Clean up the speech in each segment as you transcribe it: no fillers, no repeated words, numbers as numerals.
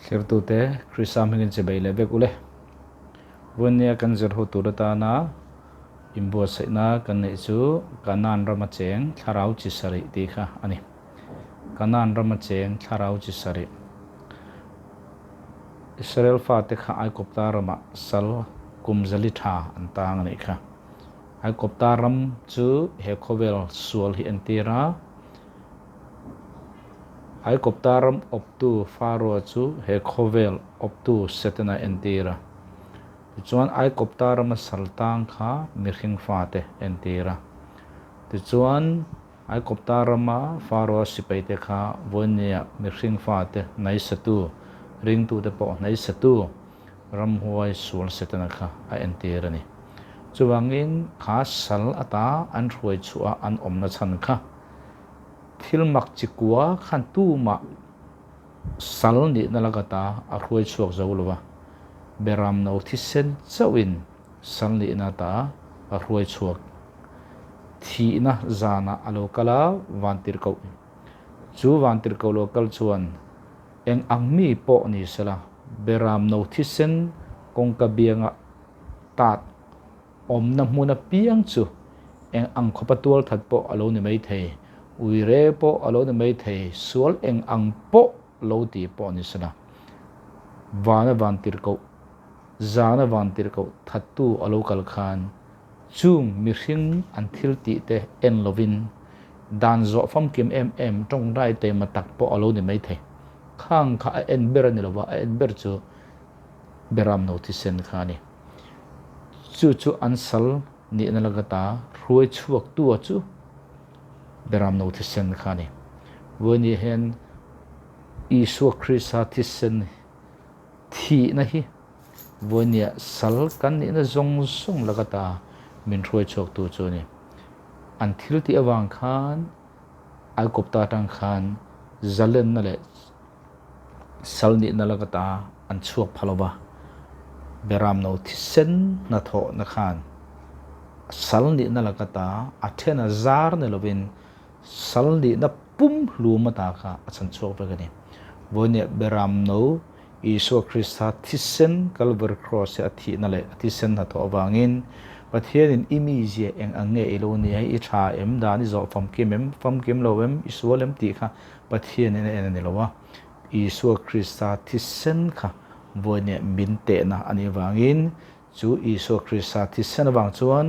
Sirtu te Krisam hingin sebay lebek ule. Bunya kan zirhu turata na imbo na kan isu kanan ramaceng tharau cisari tika ani. Kanan ramaceng tharau cisari. Israel fatik ai kopta rama sal kumzali tha antang ni kha. Ai kopta ram chu hekovel sual hi entira. Ai koptaram optu faro chu hekovel optu setena entira. Chuan ai koptaram saltang kha mirhing fate entira. Chuan ai koptarama faro sipaite kha vonia mirhing fate nai satu ring tu te po nai satu ram huai sul setena kha a entira ni. Chuwangin kha sal ata an ruai chua an omna chan kha. Thilmak chikwa khan tu ma sal ni nalagata a ruai chuak zawluwa beram no thisen chawin sal ni na ta a ruai chuak thi na zana alokala vantir ko chu vantir ko lokal chuan eng angmi po ni sala beram no thisen kongka bianga tat omna hmuna piang chu eng ang khopatual that po alo ni mai thei uire po alo ni mai thei sual eng ang po lo ti po ni sala vana vantir ko zana vantir ko thatu alo kal khan chung mirhing anthil ti te en lovin dan zo fam kim em tong dai te matak po alo ni mai thei khang kha en ber ni lova en ber chu beram notice khani chu ansal ni nalagata ruai chuak tu chu beram notice khani woni hen isu krisa tisen thi na hi vonia sal kan ni na zong song lagata min ruai chuak tu chu ni anthil ti awang khan ai kopta tang khan zalen na le sal ni na lagata an chuak phaloba beram no thisen na tho na khan sal ni na lagata athena zar ne lovin sal ni na pum luma ta kha achan chuak begani vonia beram no isu krista thisen calvary cross a thi na le thisen na tho awangin pathian in imije eng ange elo ni ai I tha em da ni zo fam kim lowem isualem ti kha pathian en ni lowa isu krista thisen kha voine minte na ani wangin chu isu krista thisen wang chuan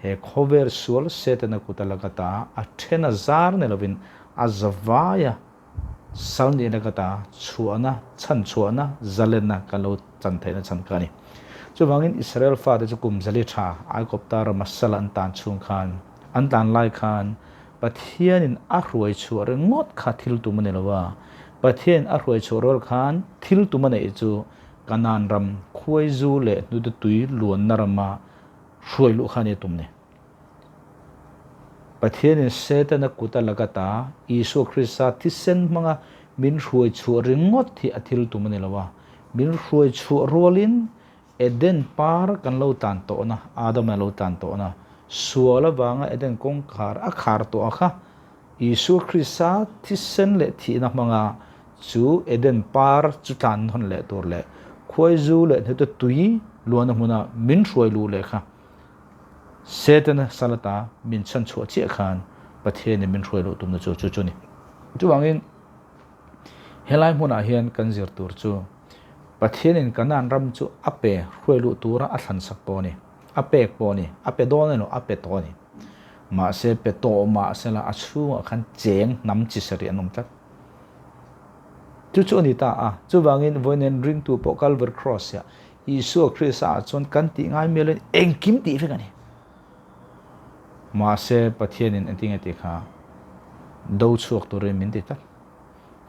he khover sual setena kutalagata a thena zar ne lovin azawaya sal ni lagata chuana chan chuana zalena kalo chan thaina chan kani chuwangin Israel fa de chukum zali tha ai koptar masala an tan chung khan an tan lai khan pathian in a ruai chuar ngot kha thil tu mane lawa pathian a ruai chorol khan thil tu mane chu kanan ram khuai zu le nu tu tui luan narama ruai lu khani tumne pathian in setana kuta lagata isu krista thisen manga min ruai chuar ngot thi athil tu mane lawa min ruai chuar rolin eden par kan lo tan to na adam lo tan to na suala wanga eden kong khar a khar to kha isu krista thisen le thi na manga chu eden par chu tan hon le tur le khoi zu le the tui luan huna min ruai lu le kha setana salata min chan chu che khan pathian min ruai lu tum na chu ni chuwangin helai huna hian kan zir tur chu pathian in kanan ram chu ape ruailu tura a thlan sak po ni apek po ni ape don no ape to ni ma se pe to ma se la achu khan cheng nam chi sari anom tak chu ni ta a chu wangin voinen ring tu po calvary cross ya isu krista chon kan ti ngai melen engkim ti fe gani ma se pathian in anting ati kha do chuak turin min ti ta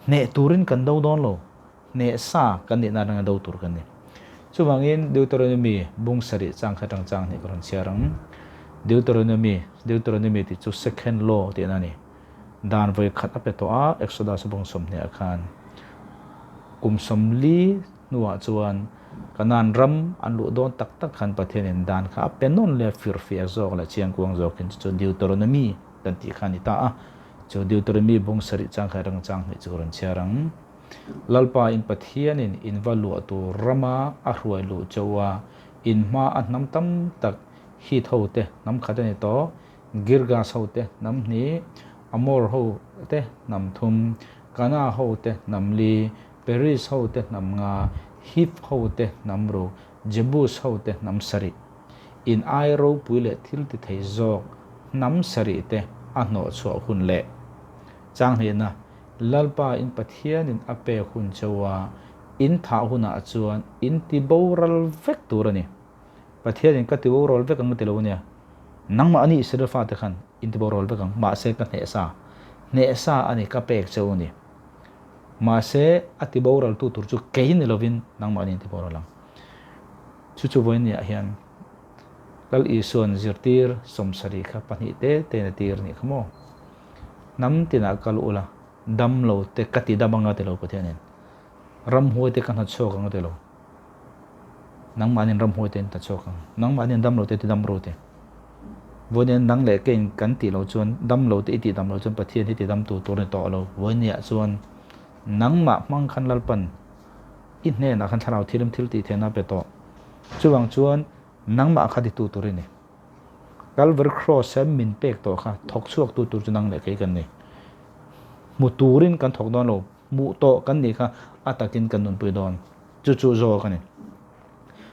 ne turin kan do don lo ne sa kan ni na nga do tur kan ni chuwangin deuteronomy bung sari chang khatang chang ni koron chiarang deuteronomy ti chu second law ti na ni dan voi khat ape to a exodus bung som ni akhan kum som li nuwa chuan kanan ram an lu don tak tak khan pathian in dan kha penon le fir zok la chiang kuang zok kin chu deuteronomy kan ti khan ta a chu deuteronomy bung sari chang khatang chang ni chu koron chiarang lalpa in pathian in valu tu rama a hruai lu chawa in ma a nam tam tak hi thote nam khatani to girga sote nam ni amor ho te nam thum kana ho te nam li paris ho te nam nga hip ho te nam ro jebus ho te nam sari in ai ro puile thil ti thei zok nam sari te a no chu hun le chang he na lalpa in pathian in ape hun chawa in tha huna chuan in ti boral vek turani pathian in ka ti boral vek ang tilo nia nangma ani sir fa te khan in ti boral vek ang ma se ka ne sa ani ka pek chawni ma se ati boral tu tur chu kein lovin nangma ani ti boral lang chu voin ya hian kal ison zirtir somsari kha pani te na tir ni khamo nam tina kalula dam lo te kati damanga te lo pathianin ram hoi te kan ha chok ang te lo nang manin ram hoi te ta chok ang nang manin dam lo te ti dam ro te vonen nang le ken kan ti lo chuan dam lo te ti dam lo chuan pathian ti dam tu tur ni to lo voin ya chuan nang ma mang khan lalpan in ne na khan tharau thirim thil ti thena pe to chuwang chuan nang ma khadi tu turini Calvary cross sem min pek to kha thok chuak tu tur chu nang le ke kan ni mu turin kan thok don lo mu to kan ni kha atakin kan nun pui don chu zo kan ni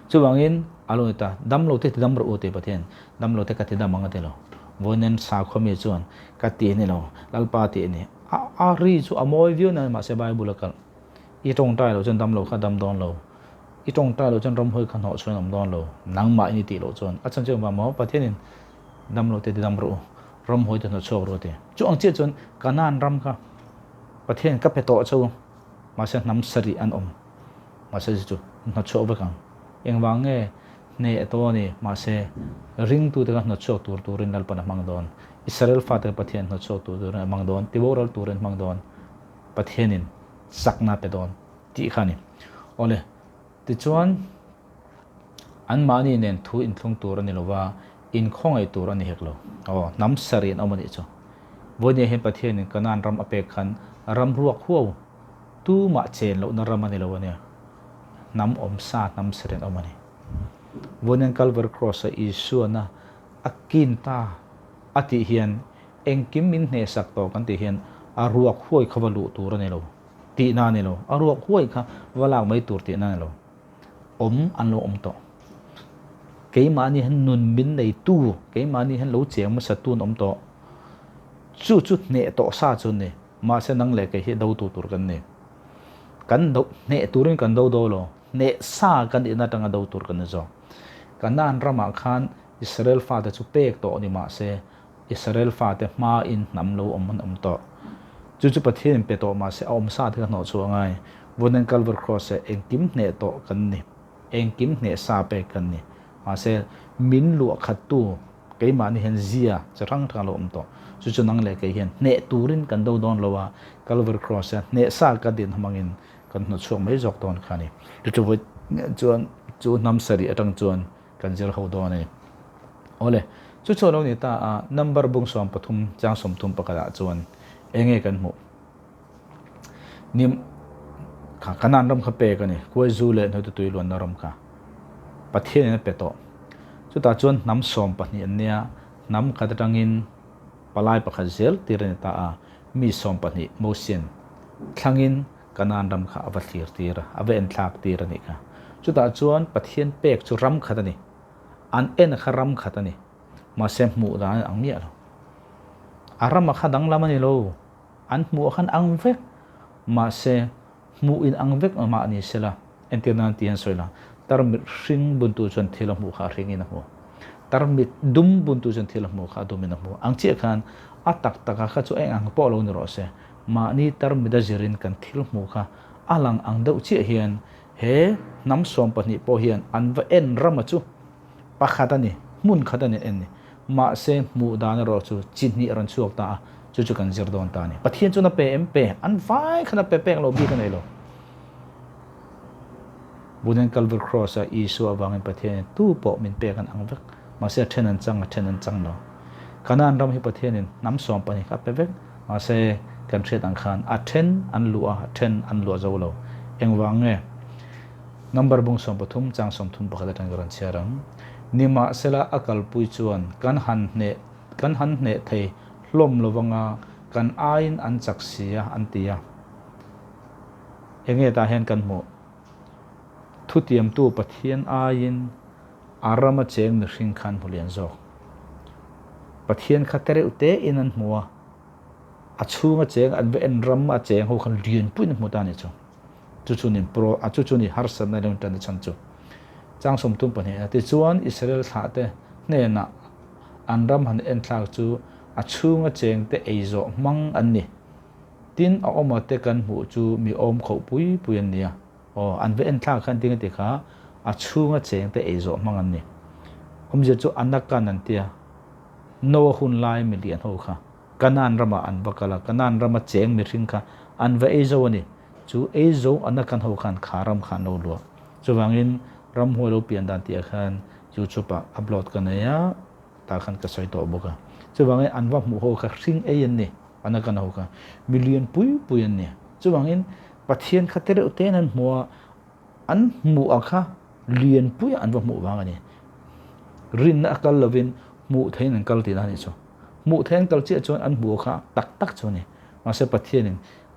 chuwangin aloita dam lo te dam ro te pathian dam lo te ka te dam anga te lo vonen sa khomi chuan ka ti ni lo lalpa ti ni a ri chu amoi view na ma se bible kal I tong tai lo chen dam lo kha dam don lo I tong tai lo chen ram hoi khan ho chuan am don lo nang ma ni ti lo chuan a chan cheu ma mo pathianin dam lo te dam ro ram hoi te no chok ro te chu ang che chuan kanan ram kha pathian ka pe to chu ma se nam sari an ma se chu na chok ba kang eng wang nge ne to ni ma se ring tu te ka na chok tur rin dal pa na mang don Israel fa te pathian na chok tur mang don tiboral tur mang don pathianin sakna pe don ti khani ole ti chuan an mani nen thu in thlung tur ani lowa in khong ai tur ani heklo nam sari an amani chu vonia he pathian in kanan ram apek khan ram ruak huo tu ma chen lo na ram ani lo ania nam sa nam saren amani vonen Calvary cross a isu na akin ta ati hian engkim min ne sak to kan ti hian a ruak huoi khawalu tur ani lo ti na ni lo a ruak huoi kha wala mai tur ti na ni lo an lo to ke mani han nun min nei tu ke mani han lo cheng ma satun to chu ne to sa chu ne ma se nang le ke hi do tu tur kan ne kan do ne turin kan do lo ne sa kan ina tanga do tur kan zo kanan rama khan Israel fa te chu pek to ni ma se Israel fa te ma in nam lo to chu pathian pe to ma se sa te no chu ngai vonen Calvary cross e engkim ne to kan ni engkim ne sa pe kan ni ma se min lu khat tu ke ma ni hen zia charang thang lo to chu nang le ke hian ne turin kan do don lowa Calvary cross ne sa ka din hamangin kan no chuak mai jok ton khani chu nam sari atang chuan kan zer ho do ne ole chu lo ni ta number bung som pathum chang som thum pakala chuan enge kan mu nim kha kanan ram kha pe ka ni koi zu le no tu tuilon na ram kha pathian ne pe to chu ta chuan nam som pahni ania nam khatangin palai pakha zel tiren ta mi som pahni motion thlangin kanan ram kha ava thlir tira ave en thlak tira ni kha chu ta chuan pathian pek chu ram khatani an en kha ram khatani ma sem mu da ang mi alo aram kha dang lamani lo an mu khan ang vek ma se mu in ang vek ma ni sela entenan tian soila tarmit ring buntu chon thila mu kha ringina mu tarmit dum buntu chon thila mu kha dumina mu ang che khan atak taka kha chu eng ang po lo ni ro se ma ni tarmit da zirin kan thil mu kha alang ang deuh che hian he nam som pani po hian an va en rama chu pakhatani mun khatani en ni ma se mu dan ro chu chinni ran chuak ta chu kan zir don ta ni pathian chu na pe mpe an vai khana pe pek lo bi kan lo bunen Calvary cross a isu awangin pathian tu po min pe kan ang vek ma se thenan chang lo kanan ram hi pathianin nam som pani kha pe vek ma se kan thret ang khan athen an lua zo lo engwang nge number bung som pathum chang som thum pakhat tang ran chiarang nima sela akal pui chuan kan han ne thei hlom lowanga kan ain an chaksia an tia enge ta hen kan mo thutiam tu pathian ain arama cheng ni hring khan hulian zo pathian khatere ute in an muwa achunga cheng an ve en ram a cheng ho khan rian puin mu ta ni chu chu ni pro a chu ni har san na tan chan chu chang som tum pani ti chuan Israel tha te ne na an ram han en thlak chu achunga cheng te eizo mang an ni tin a oma te kan mu chu mi om kho pui an nia o an ve en thlak khan ting te kha achunga cheng te eizo mang an ni je chu anakan an tia no hun lai mi lian ho kha kanan rama an bakala kanan rama cheng mi hring kha an ve eizo ani chu eizo anakan ho khan kharam khan lo lo chuwangin ram ho lo pian dan tia khan YouTube a upload kana ya ta khan ka soi to boka chuwangin an wa mu ho kha hring ei an ni anakan ho kha million pui an ni chuwangin pathian khatere uten an muwa an mu akha lian pui an wa mu wang ani rin akal lovin mu thein an kal ti na ni chu mu thein kal chi chuan an bu kha tak chu ni ma se pathianin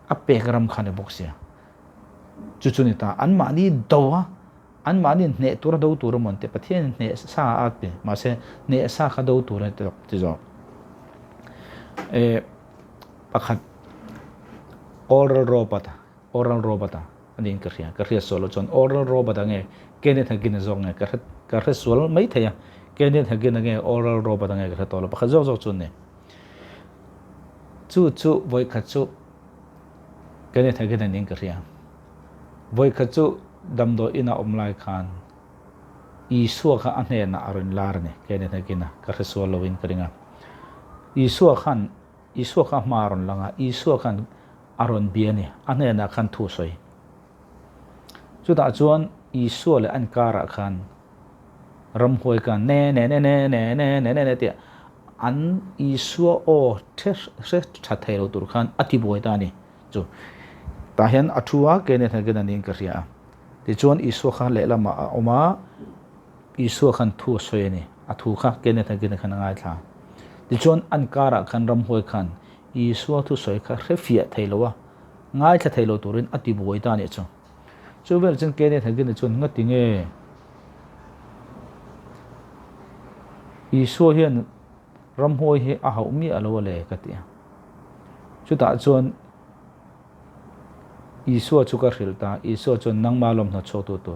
a pek ram khane boksia chu ni ta an ma ni dowa an ma ni ne tur do tur mon te pathian ne sa a te ma se ne sa kha do tur te ti zo pakhat oral robata anin ka ria solo chon oral robata nge kene thagin zong nge ka re sol mai thaya kene thagin nge oral robata nge ka tolo pakha zo chun ne chu voi khachu kene thagin anin ka ria voi khachu damdo ina omlai khan isu kha ane na arin lar ne kene thagina ka re sol lovin kringa isu kha maron langa isu khan aron biani ane na khan thu soi chu da chuan isu le an kara khan ram hoi kan ne te an isu o se thathelo tur khan ati boi ta ni chu ta hian athua kene thagin ning ka ria ti chuan isu kha le lama oma isu khan thu soi ni athu kha kene thagin khan ngai tha ti chuan an kara khan ram hoi khan isu thu soi kha refia thailowa ngai tha thailo turin ati boi ta ni chu chu vel chen kene thagin chun ngati nge isu hian ram hoi he a hau mi alo le ka ti chu ta chuan isu chu ka rilta isu chun nang malom na cho tu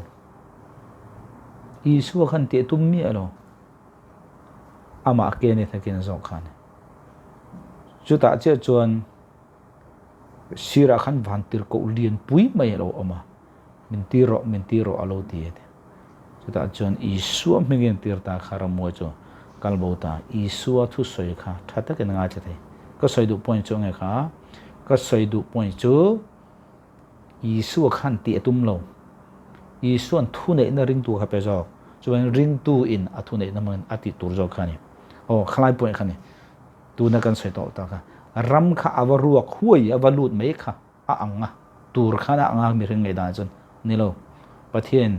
isu khan te tum mi alo ama kene thagin zo khan chu ta che chuan sira khan vantir ko lian pui mai lo oma min tiro alo ti chu ta chuan isu mingen tir ta khara mo chu kalbota isu thu soi kha thata ke nga che thai ka soi du point chu nge kha ka soi du point chu isu khan ti tum lo isu an thu nei na ring tu kha pe zo chuan ring tu in athu nei na man ati tur zo khani o khlai point khani tu na kan soi to ta ka ram kha avaruak huai avalut mai kha a anga tur khana anga mi ring ngai da chun nilo pathian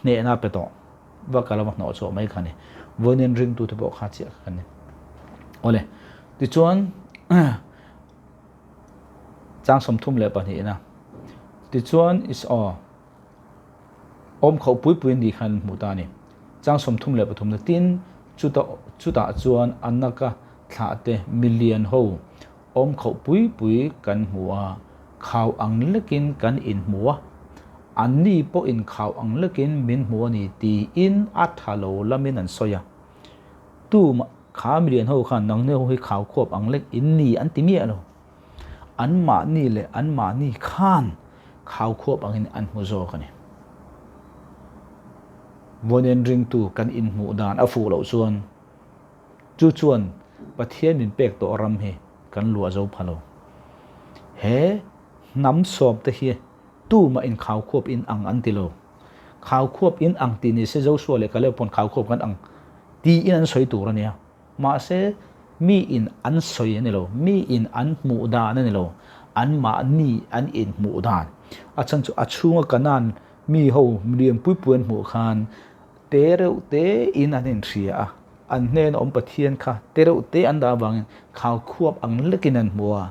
ne na pe to wa kalama no cho mai khani vonin ring tu te bo kha chi khani ole ti chuan chang som thum le pa ni na ti chuan is om khau pui ni khan mu ta ni chang som thum le pa thum na tin chu ta chuan anaka thla te million ho om khau pui kan hua khau ang lekin kan in hua anni po in khau ang lekin min hua ni ti in athalo lamin an soya tu kha million ho khan nang ne ho hi khau khop ang lek in ni an ti mi alo an ma ni khan khau khop ang in an hu zo khani vonen ring tu kan in mu dan a fu lo chuan pathian in pek to ram he kan lua zo phalo he nam som te hi tu ma in khau khop in ang an tilo khau khop in ang ti ni se zo so le kale pon khau khop kan ang ti in an soi tur ania ma se mi in an soi ne lo mi in an mu da ne lo an ma ni an in mu dan a chan chu a chunga kanan mi ho mriam pui puan mu khan te reu te in an in thria an nen om pathian kha te reu te an da wang khau khuap ang lekin an mua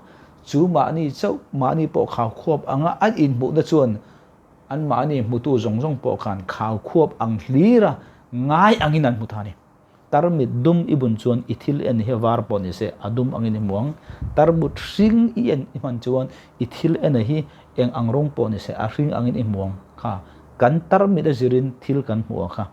chu ma ni chau ma ni po khau khuap anga an in mu da chuan an ma ni mu tu zong zong po khan khau khuap ang hlira ngai angin an mu thani tarmit dum ibun chuan ithil en he war pon se adum angin muang tarbut ring i en man chuan ithil en hi eng angrong pon se a ring angin muang kha kan tarmit zirin thil kan muang kha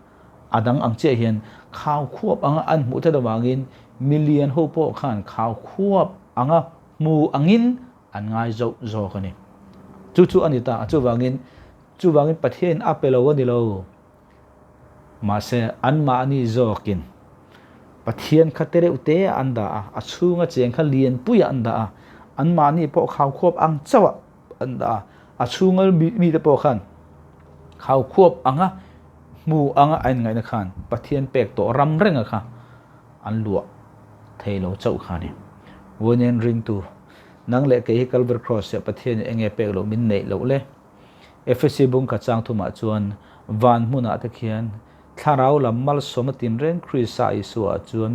adang ang che hian khau khuap anga an mu thada wangin million ho po khan khau khuap anga mu angin an ngai zo zo khani chu anita chu wangin pathian apelo ni lo ma se an ma ni zokin pathian khatere ute anda a chunga cheng kha lien puya anda an ma ni po khau khop ang chawa anda a chungal mi te po khan khau khop anga mu anga ain ngai na khan pathian pek to ram renga kha an lua thailo chau khani wonen ring tu nang le ke Calvary cross se pathian enge pek lo min nei lo le FSC bung ka chang thuma chuan van hmuna ta khian tharau lamal somatin ren Krista Isu a chuan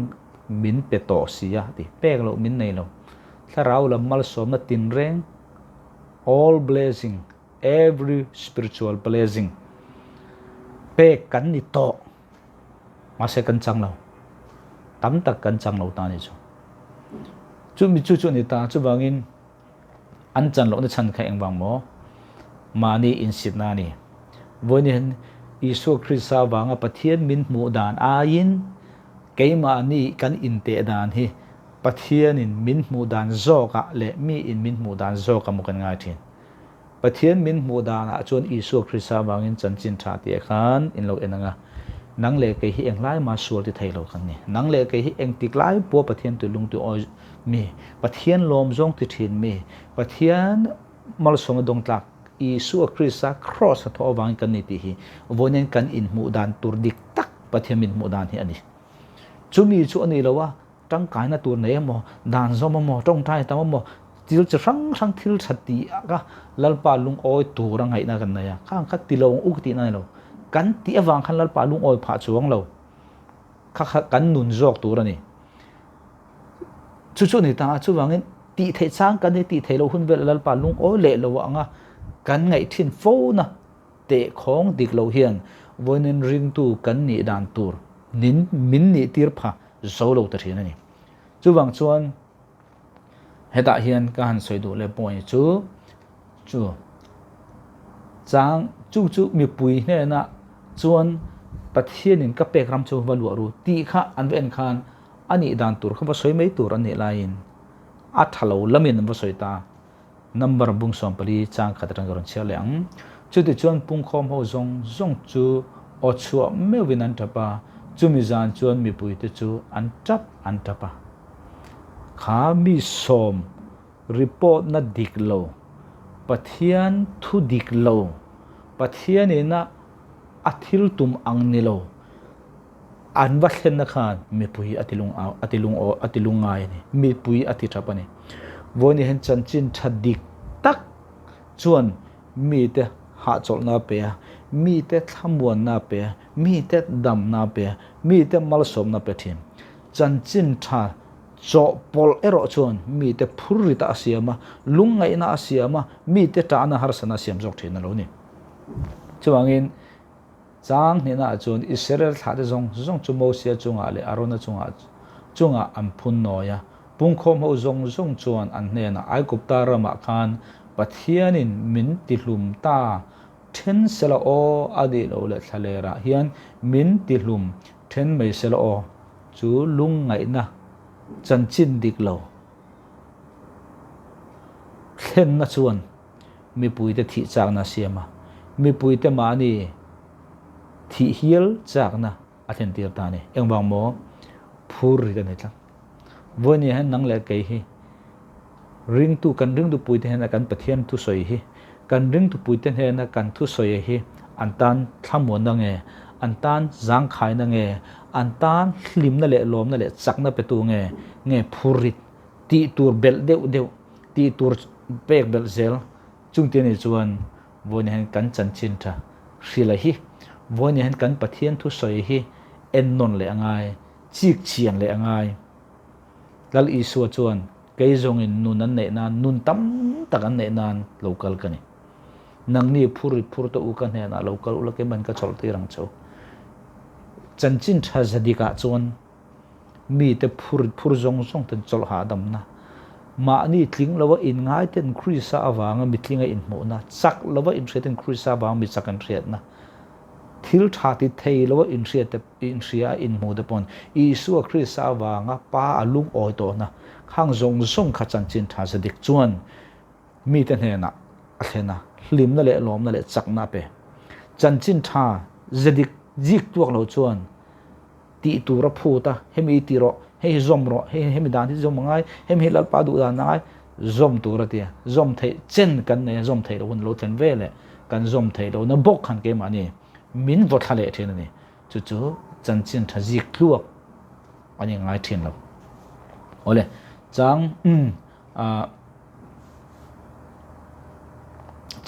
min peto sia ti pek lo min nei lo tharau lamal somatin ren all blessing every spiritual blessing pek kan ni to ma se kan chang lo tam tak kan chang lo ta ni chu mi chu ni ta chu wangin an chan lo na chan kha eng wang mo mani in sit na ni vonin Isu Krista wanga pathian min mu dan ain keima ni kan in te dan hi pathian in min mu dan zoka le mi in min mu dan zoka mu kan ngai thin pathian min mu dan a chon Isu Krista wangin chanchin tha ti khan in lo enanga nang le ke hi eng lai ma sual ti thailo khan ni nang le ke hi eng tik lai po pathian tu lung tu oi mi pathian lom zong ti thin mi pathian mal song dong tlak Isu Krista cross tho wang kan ni ti hi vonen kan in mu dan tur dik tak pathian min mu dan hi ani chumi chu ani lawa tang kai na tur nei mo dan zo mo tong thai ta mo til sang thil thati ka lalpa lung oi tur ngai na kan na ya khang khat ti lo uk ti na lo kan ti awang khan lalpa lung oi pha chuang lo kha kan nun jok tur ani chu ni ta chu wangin ti thei chang kan ni ti thei lo hun vel lalpa lung oi le lo anga kan ngai thin fo na te khong dik lo hian voinen ring tu kan ni dan tur nin min ni tir pha zo lo ta thina ni chu wang chuan heta hian ka han soi du le point chu chang chu mi pui ne na chuan pathian in ka pek ram chu valu ru ti kha an ven khan ani dan tur kha ba soi mai tur ani lain a thalo lamin ba soi ta number bung som pali chang khatrang garon chaleang chu ti chuan pung khom ho zong chu o chu me winan tapa chu mi zan chuan mi pui te chu an tapa kha mi som report na diklo pathian thu diklo pathian ina athil tum ang nilo an va thlen na khan mi pui atilung ngai ni mi pui ati thapa ni voni hen chanchin thadik tak chuan mi te ha chol na pe mi te thamuan na pe mi te dam na pe mi te mal som na pe thim chanchin tha cho pol ero chuan mi te phurita asiama lungai na asiama mi te ta na harsana siam jok thina lo ni chuangin chang ni na chuan Israel tha de zong chu mo sia chunga le arona chunga amphun noya pungkhom ho zong chuan an hne na ai kupta rama khan pathianin min ti hlum ta then sela o adi lo le thalera hian min ti hlum then mai sela o chu lung ngai na chanchin dik lo thlen na chuan mi pui te thi chak na siama mi pui te ma ni thi hial chak na athen tir ta ni engwang mo phur ri ni tlang voni han nang le kai hi ring tu pui te na kan pathian tu soi hi kan ring tu pui te na kan thu soi hi an tan thamon na nge an tan zang khai na nge an tan hlim na le lom na le chak na pe tu nge phurit ti tur bel deuh ti tur pek bel zel chung ti ni chuan voin hen kan chan chin tha hrila hi voin hen kan pathian thu soi hi en non le angai chik chian le angai lal isu chuan kei zong in nun an ne nan nun tam tak an ne nan local kani nang ni phur to u kan he na local ula ke man ka chol ti rang cho chan chin tha zadika chuan mi te phur zong ten chol ha dam na ma ni tling lawa in ngai ten khrisa awanga mi tlinga in mo na chak lawa in theten khrisa awang mi chakan thriat na thil tha ti thei lawa in thriat te in thria in mo de pon isu khrisa awanga pa alung oi to na khang zong kha chan chin tha zadik chuan mi te hne na a thena hlim na le lom na le chak na pe chan chin tha zadik jik tuak lo chuan ti tura phuta hemi ti ro hei zom ro hemi dan ti zom ngai hemi lal pa du dan ngai zom tura ti zom thei chen kan ne zom thei lo lo tlen vele kan zom thei lo na bok khan ke mani min vo thale then ni chu chan chin tha jik tuak ani ngai thin lo ole chang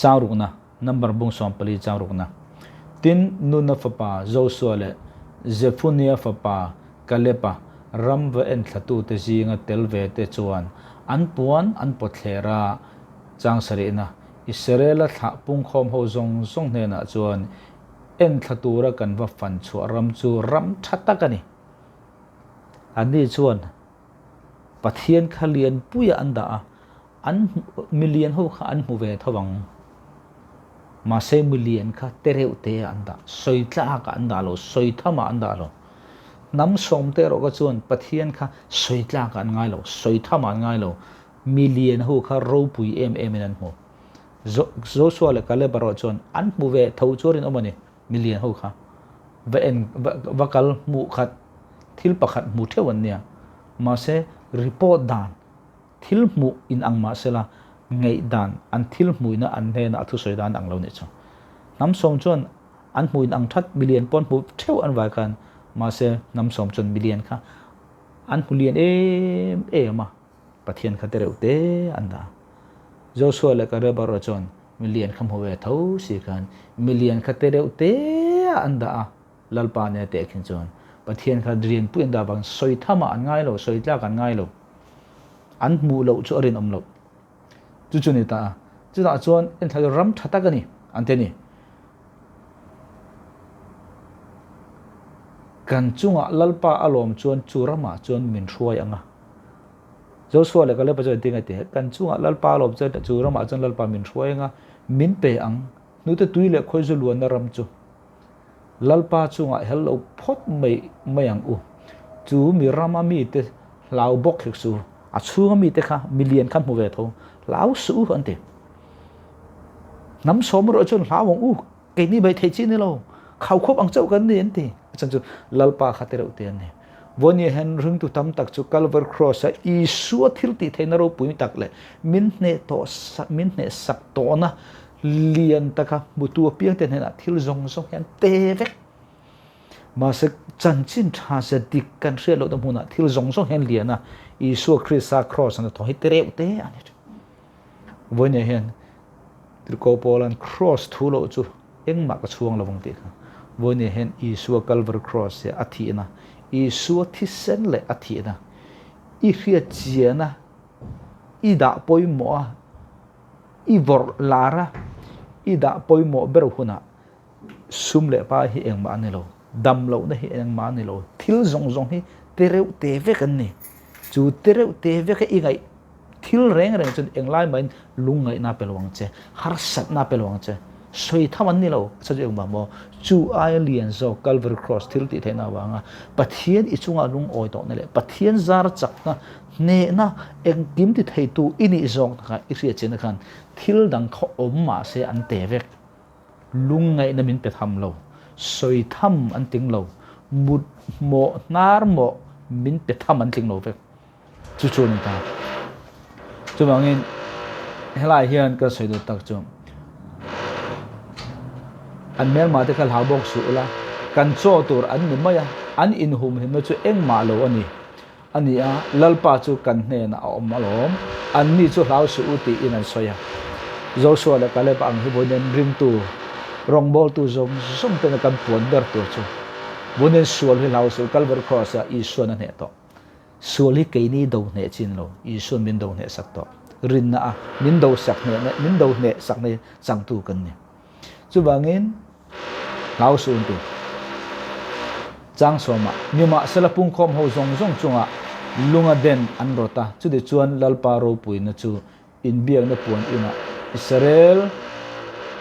chang rukna number bung som pali chang rukna tin nu na fa pa zo so le Zephania fapa kalepa ramva en thatu te zinga telve te chuan an puan an pothlera chang sarina Israela tha pung khom ho zong ne na chuan en thatura kan va fan chu ram chu ram thata kani ani chuan pathian khalian puya anda an million ho kha an mu ve thawang ma se million kha tereu te anda soitla ka anda lo soithama anda lo nam som te ro ka chuan pathian kha soitla ka ngai lo soithama ngai lo million ho kha ro pui em an ho zo so le kale baro chuan an mu ve tho chorin omani million ho kha va en vakal mu khat thil pakhat mu thewan nia ma se report dan thil mu in ang ma sela ngei dan an thil muina an he na thu soi dan ang lo ni chu nam som chon an muin ang that million pon mu theu an vai kan ma se nam som chon million kha an hulian ma pathian kha tereu te anda joshua le ka re baro chon million kham howe tho si kan million kha tereu te anda lalpa ne te khin chon pathian kha drian pu enda bang soi thama an ngai lo soi tla kan ngai lo an mu lo chu rin om lo chu ni ta chu da chuan en thal ram thata ka ni ante ni kan chunga lalpa alom chuan churama chuan min thruai anga joshua le ka le pa chuan tinga te kan chunga lalpa alom chuan churama chuan lalpa min thruai anga min pe ang nu te tui le khoi zu luan na ram chu lalpa chunga hello phot mai ang u chu mi rama mi te lau bok khik su a chunga mi te kha million khan mu ve tho lau su ante nam som ro chon lau u ke ni bai thei chi ni lo khau khop ang chau kan ni ante chan chu lalpa khatero te ne voni hen ring tu tam tak chu calvary cross a I su thil ti theina ro pui tak le min ne sak to na lian taka mutu piang te na thil zong hian te vek ma se chan chin tha se dik kan hre lo dam huna thil zong hian liana Isu Christ cross na to hitere te ani voni hen ko polan cross thulo chu engma ka chuang lawang te kha voni hen Isu Calvary cross ya athi na Isu thisen le athi na I ria chiana I da poimo I vor lara I da poimo ber huna sum le pa hi engma ni lo dam lo na hi engma ni lo thil zong hi tereu te ve kan ni chu tereu te ve ka I ngai thil reng chun englai main lungai na pelwang che har sat na pelwang che soi thaman ni lo chaje ma mo chu alien zo Calvary cross thil ti thena wanga pathian I chunga lung oi to ne le pathian zar chak na ne na eng kim ti thei tu ini zong kha I ria chen khan thil dang kho om ma se an te vek lungai na min pe tham lo soi tham an ting lo mut mo nar mo min pe tham an ting lo vek chu ni ta chu bangin helai hian ka soi do tak chu an mel ma te kal ha bok su la kan cho tur an ni maya an in hum hin chu eng ma lo ani ania lalpa chu kan hne na om alom an ni chu hlau su uti in an soya Joshua le kale pa ang hibonen ring tu rong bol tu zom te na kan puan ber tu chu bonen sual hi hlau su Calvary cross a isu na ne to sual hi ke ni do ne chin lo isu min do ne sak to rin na a min do sak ne sang tu kan ni chu bangin hlau su tu chang soma nima selapung khom ho zong chunga lunga den an rota chu de chuan lalpa ro pui na chu in biak na puan ina Israel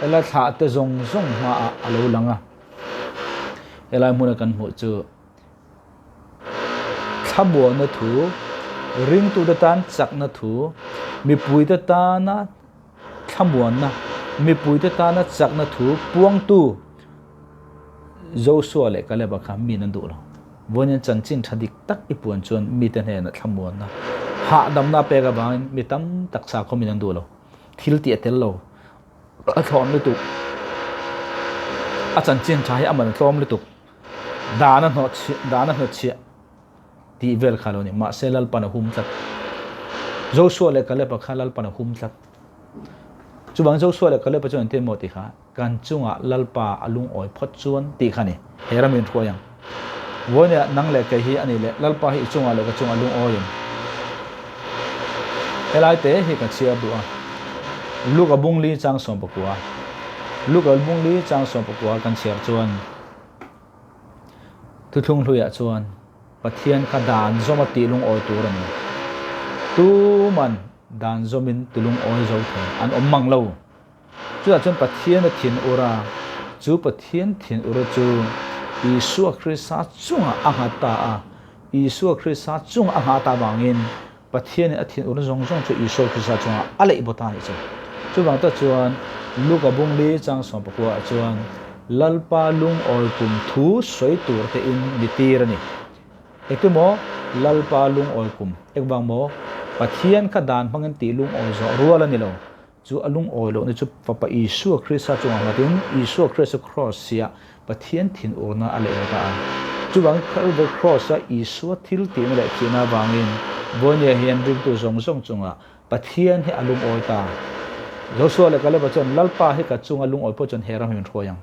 ela tha te zong ma alo langa ela muna kan mu chu thabo na thu ring tu da tan chak na thu mi pui ta ta na thamuan na mi pui ta ta na chak na thu puang tu Joshua le kale ba kha mi nan du lo vonen chan chin thadik tak ipuan chuan mi te ne na thamuan na ha dam na pe ga bang mi tam tak sa kho mi nan du lo thil ti tel lo a thon le tu a chan chin thai aman tlom le tu dana no chi ti vel khalo ni ma selal pana hum tat Joshua le kale ba khalal pana hum tat chu bang Joshua le kale pa chuan te mo ti kha kan chunga lalpa alung oi phot chuan ti khani heramin khoyang wonya nang le ke hi ani le lalpa hi chunga le ka chunga lung oi elai te hi ka chia bua luka bungli chang som pakua luka bungli chang som pakua kan cher chuan tu thung hluya chuan pathian kha dan zoma ti lung oi turan tu man dan zomin tulung oi zo the an mang lo chu chuan pathian a thin ura chu pathian thin ura chu Isu Krista chunga angata a Isu Krista chunga angata bangin pathian a thin ura zong chu Isu Krista chunga ale ibota ni chu bang ta chuan luka bungli chang som pakua chuan lalpa lung oi kum thu soi tur te in mitir ni ekmo lalpa lung oi kum ekbang mo pathian kha dan bangin ti lung oi zo ruala ni lo chu alung oi lo ni chu papa Isu Krista chunga matin Isu Krista cross sia pathian thin urna ale ta chu bang Calvary cross a Isu thil ti le thina bangin bonia hian ring tu zong chunga pathian he alung oi ta Joshua le kale ba chon lalpa he ka chunga lung oi po chon heram hin khoyang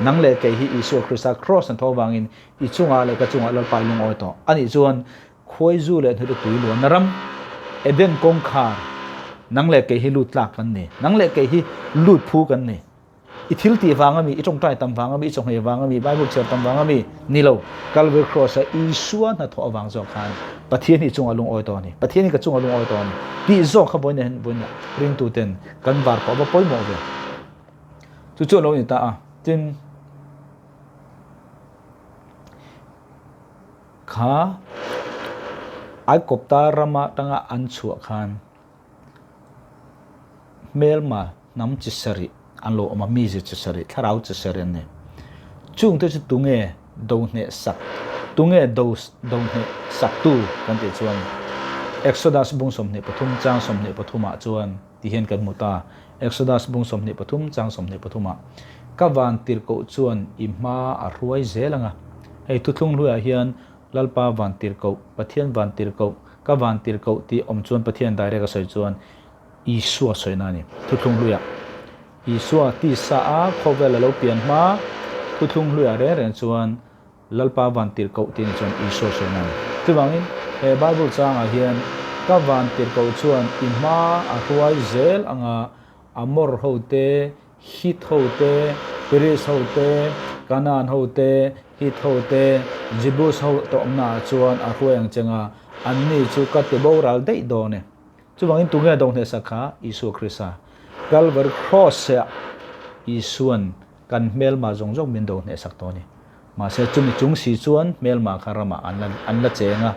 nang le ke hi Isu Krista cross an thowangin I chunga le ka chunga lalpa lung oi to ani chuan khoi zu le thu tu lo naram eden kong kha nang le ke hi lut lak kan ni nang le ke hi lut phu kan ni I thil ti wanga mi I chong tai tam wanga mi I chong he wanga mi Bible cher tam wanga mi ni lo Calvary cross a Isu na tho awang zo khan pathian hi chunga lung oi to ni pathian hi ka chunga lung oi to ni ti zo kha boin hen boin ring tu ten kan war ko ba poi mo ve chu chu lo ni ta a tin kha ai kopta rama tanga an chu khan melma nam chi sari an lo ma mi chi sari tharau chi sari ne chung te chu tunge do ne sak tunge do ne sak tu kan ti chuan Exodus bung som ne pathum chang som ne pathuma chuan ti hen kan muta Exodus bung som ne pathum chang som ne pathuma ka van tir ko chuan imma a ruai zelanga hei tu thlung hluya hian lalpa van tir ko pathian van tir ko ka van tir ko ti om chuan pathian direct a soi chuan Isu a soina ni tu thlung hluya Isu ti sa a khovel lo pian ma tu thlung hluya re chuan lalpa van tir ko ti ni chuan Isu soina ni tu bangin he Bible chang a hian ka van tir ko chuan imma a ruai zel anga amor hote hit hote peris hote kanan hote hit hote jibus ho to na chuan a huang chenga anni chu ka te boral dei do ne chu bangin tunga dong ne sakha Isu Krista Calvary cross ya Isuan kan mel ma jong jong min do ne sak to ni ma se chumi chung si chuan mel ma kharama an la chenga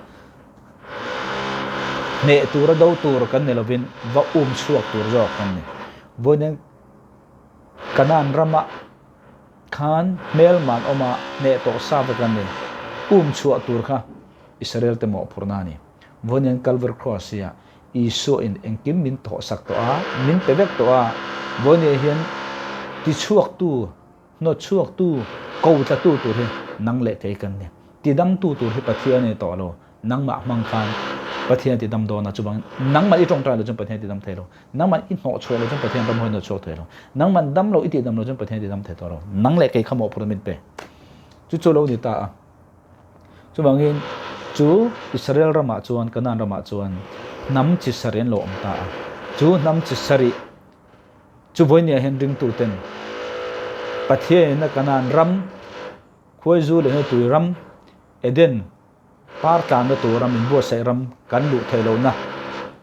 ne tura do tur kan ne lovin va suak tur jo kan ne bonen kanan rama khan mel man oma ne to sa ba kan ne suak tur kha Israel te mo purnani bonen Calvary cross ya Isu in engkim min to sak to a min pebek to a bone hian ti chuak tu no chuak tu ko ta tu he nang le ke kan ne ti dam tu hi pathian ne to lo nang ma mang khan pathian ti dam do na chu bang nang ma I tong tra lo chu pathian ti dam thelo nang ma I no chho lo chu pathian dam hoi no chho thelo nang man dam lo I ti dam lo chu pathian ti dam the to lo nang le ke khamo pur min pe chu lo ni ta chu bang in chu Israel rama chuan Canaan rama chuan nam chi saren lo om ta chu nam chi sari chu voi ne hen ring tu ten pathian na Canaan ram khoi zu le ne tu ram eden par tlan na tu ram in bo sai ram kan lu thelo na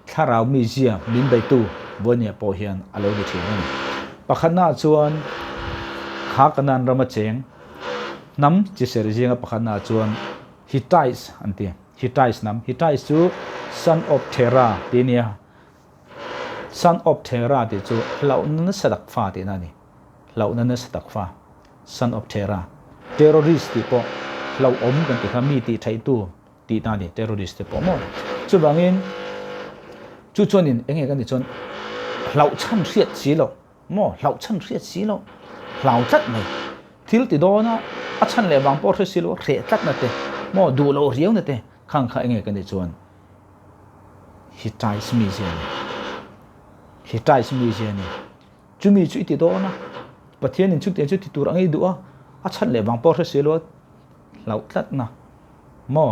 tharau mi zia min bai tu voi ne po hian alo ni thing ni pakhana chuan kha Canaan rama cheng nam chi ser jinga pakhana chuan Hittites anti Hittites nam Hittites chu son of Terah tinia son of Terah ti chu lau na sadak fa ti na ni lau na sadak fa son of Terah terrorist ti po lau om kan ti khami ti thai tu ti ta ni terrorist ti po mo chu bangin chu chuanin enge kan ti chon lau chan riat chi lo mo lau chan riat chi lo lau chat mai thil ti do na a chan le wang por si lo re tat na te mo du lo riau na te khang kha enge kan ti chuan Hittites mi jen Hittites mi jen ni chu mi chu ti do na pathian in chu te chu ti tur angai du a chan le wang por si lo lau tat na mo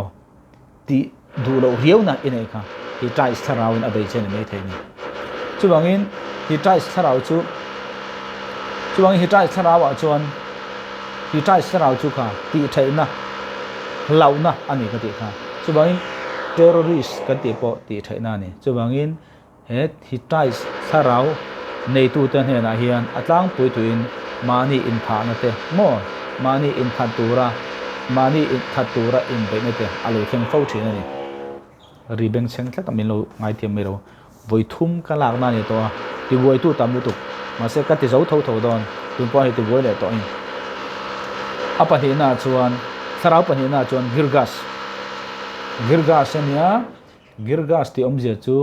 ti du lo riau na ine kha Hittites tharau in abai chen me the ni chu bangin Hittites tharau chu bangin Hittites tharau a chuan Hittites tharau chu kha ti thai na lau na ani ka ti kha chu bangin terrorist kan ti po ti thai na ni chu bangin he Hittites tharau nei tu tan he na hian atlang pui tuin mani in pha na te mo mani in khatura mani in khatura in be na te alu theng fo thi na ni ri beng cheng thla tamin lo ngai thiam me ro voi thum ka lak na ni to ti voi tu tam tu ma se ka ti zo tho tho don tum po he ti voi le to in apa hi na chuan tharau pa hi na chuan Girgas ania Girgas ti omje chu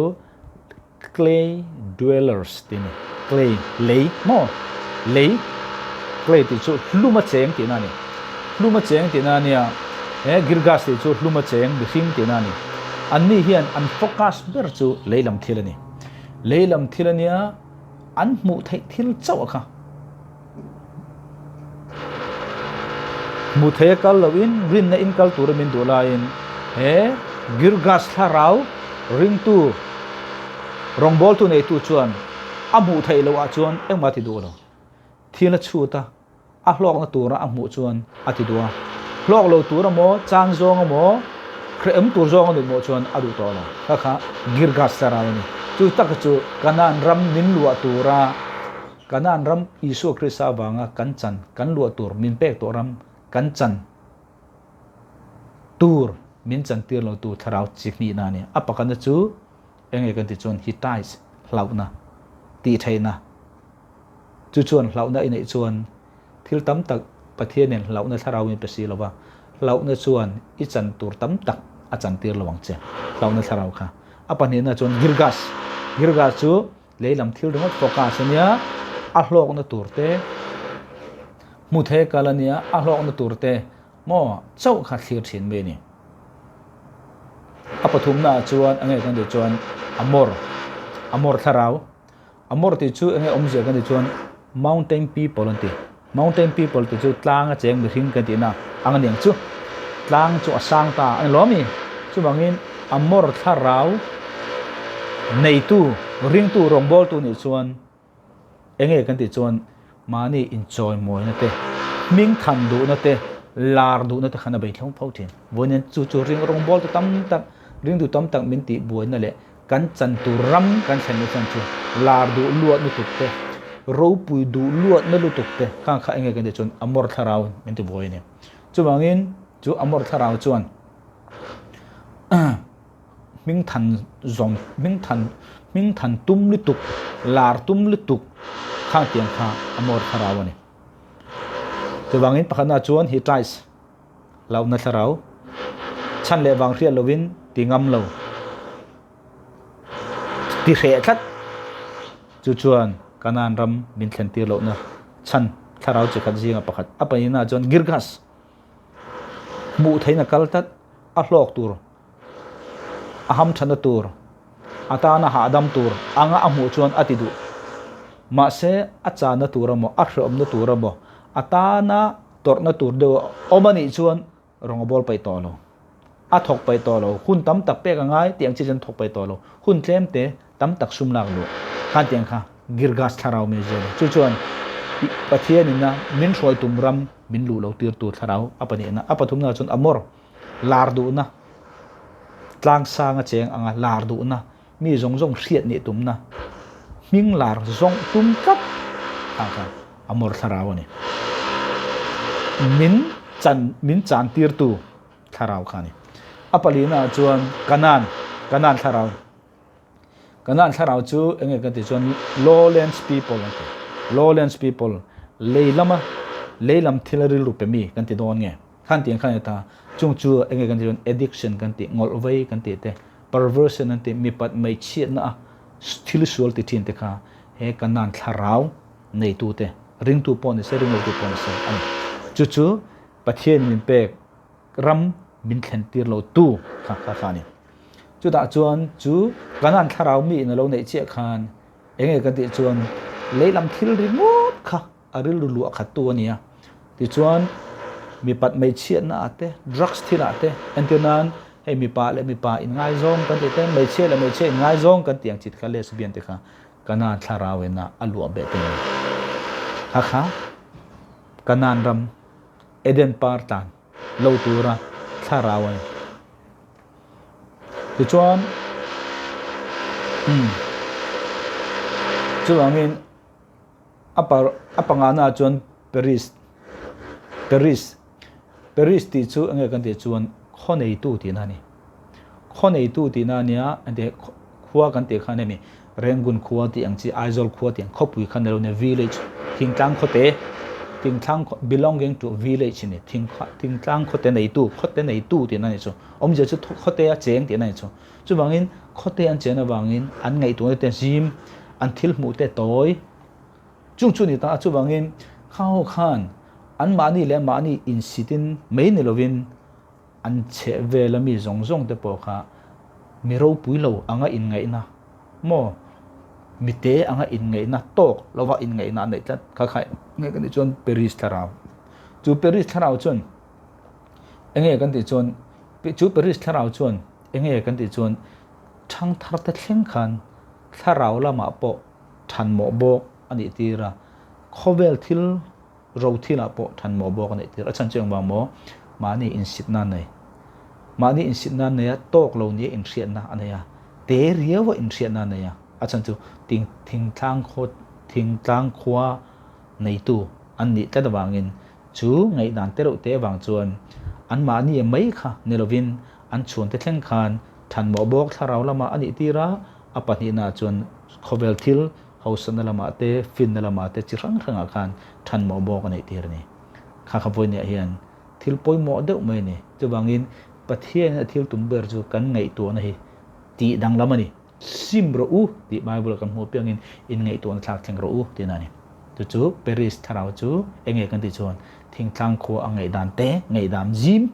clay dwellers ti ni clay lei mo lei clay ti chu hluma cheng ti na ni hluma cheng ti na nia Girgas ti chu hluma cheng bi hing ti na ni anni hian an focus ber chu leilam thilania an mu thai thil chaw kha mu thai kal lovin rin na in kal tur min dulain Girgas tharau ring tu rongbol tu nei tu chuan amu thai lo a chuan engma ti du lo thila chuta a hlok na tura amu chuan ati duwa hlok lo tura mo chang zong mo krem tur zong ni mo chuan adu to lo kha Girgas tharau ni chu tak chu Canaan ram min lua tura Canaan ram Isu Krista wanga kan chan kan lua tur min pek to ram kan chan tur min chan tir lo tu tharau chikni na ni apakan chu enge kan ti chon Hittites hlauna ti thaina chu chuan hlauna inei chuan thil tam tak pathian nen hlauna tharau mi pesi lova hlauna chuan I chan tur tam tak a chan tir lawang che hlauna tharau kha apani na chuan Girgas chu leilam thil ringot focus ania a hlok na turte mu the kalania a hlok na turte mo chau kha thlir thin me ni apathum na chuan ange kan de chuan amor tharau amor ti chu ange omje kan de chuan mountain people ti chu tlang a cheng mi hing kan ti na ang niang chu tlang chu asang ta an lomi chu bangin amor tharau nei tu ring tu rongbol tu ni chuan enge kan ti chuan mani enjoy moi na te ming than du na te lar du na te khana bai thong phau thin voinen chu ring rongbol tu tam tak ring tu tam tak min ti buai na le kan chan tu ram kan chen ni chan chu lar du luat nu tuk te ro pui du luat na lu tuk te khang kha enge kan de chon amor tharau min ti buai ni chu bangin chu amor tharau chuan ming than tum li tuk lar tum li tuk khang tiang kha amor tharau ni chu bangin pakhana chuan Hittites launa tharau chan le wang rial lovin ti ngam lo ti khe thlat chu chuan Canaan ram min thlen tir lo na chan tharau che khat jinga pakhat apani na chuan mu theina kaltat a hlok tur aham thana tur atana ha adam tur anga amu chuan atidu ma se achana turamo a hrom na turamo atana torna tur de omani chuan rongobol pai tolo a thok pai tolo hun tam tak pe ka ngai tiang chi jan thok pai tolo hun tlem te tam tak sum lak lu khan tiang kha girgas tharau me je chu chuan pathian ina min roi tumram min lu lo tir tu tharau apani na apathum na chun amor lar du na tlang sang a cheng anga lar du na mi zong zong hriat ni tum na ming lar zong tum kap kha amor tharau ni min chan tir tu tharau khani apalina chuan kanan tharau chu enge kan ti chuan lowlands people leilam thilari rupemi kan ti don nge khan tiang khan ta chung chu enge kan ti chuan addiction kan ti ngol vei kan ti te perversion an ti mi pat mai chiat na thil sual ti thin te kha he kanan tharau nei tu te ring tu pon se ring tu pon se ani chu pathian min pek ram min thlen tir lo tu kha ni chu da chuan chu kanan tharau mi na lo nei che khan enge kan ti chuan leilam thil ri mot kha aril lu kha tu ania ti chuan mi pat mai chiat na ate drugs thil ate antinan hei mi pa in ngai zong kan ti te mai chiat ngai zong kan tiang chit kha lesbian te kha kanan tharau na alu be te kha kanan ram eden partan lo tura tharau ai ti chuan chu angin apanga na chuan Paris ti chu ange kan ti chuan khonei tu ti na nia ande khuwa kan ti khane mi rengun khuwa ti ang chi aizol khuwa ti khopui khan lo ne village thingtang khote belonging to village ni thingtang khote nei tu ti na ni chu omje chu khote a cheng ti na ni chu bangin khote an chena bangin an ngai tu te jim an thil mu te toy chung chu ni ta chu bangin khao khan an mani le mani in sitin mai ni lovin an che ve la mi zong te po kha mi ro pui lo anga in ngai na mo mi te anga in ngai na tok lova in ngai na nei tat kha khai nge kan chon Paris tharau chun enge kan ti chon chu Paris tharau chun enge kan ti chon thang thar ta thleng khan tharau lama po than mo bok ani tira khovel thil ro thila po than mo bok ani tira chan cheng ba mo mani in sit na nei tok lo ni in hriat na ania te riawa in hriat na nei achan chu thing tlang khwa nei tu an ni ta dawangin chu ngai dan te ro te wang chuan an mani mai kha nelovin an chun te thleng khan than mo bok tharau lama ani tira apani na chuan khovel thil hausan lama te fin lama te chirang ranga khan than mo bok ani tir ni kha poi ne hian thil poi mo deuh mai ni chuwangin pathian thil tumber chu kan ngai tu na hi ti dang lamani sim ro u ti bible kan ho piangin in ngai tu an thak theng ro u ti na ni chu Paris tharau chu enge kan ti chon thing thang kho angai dan te ngai dam jim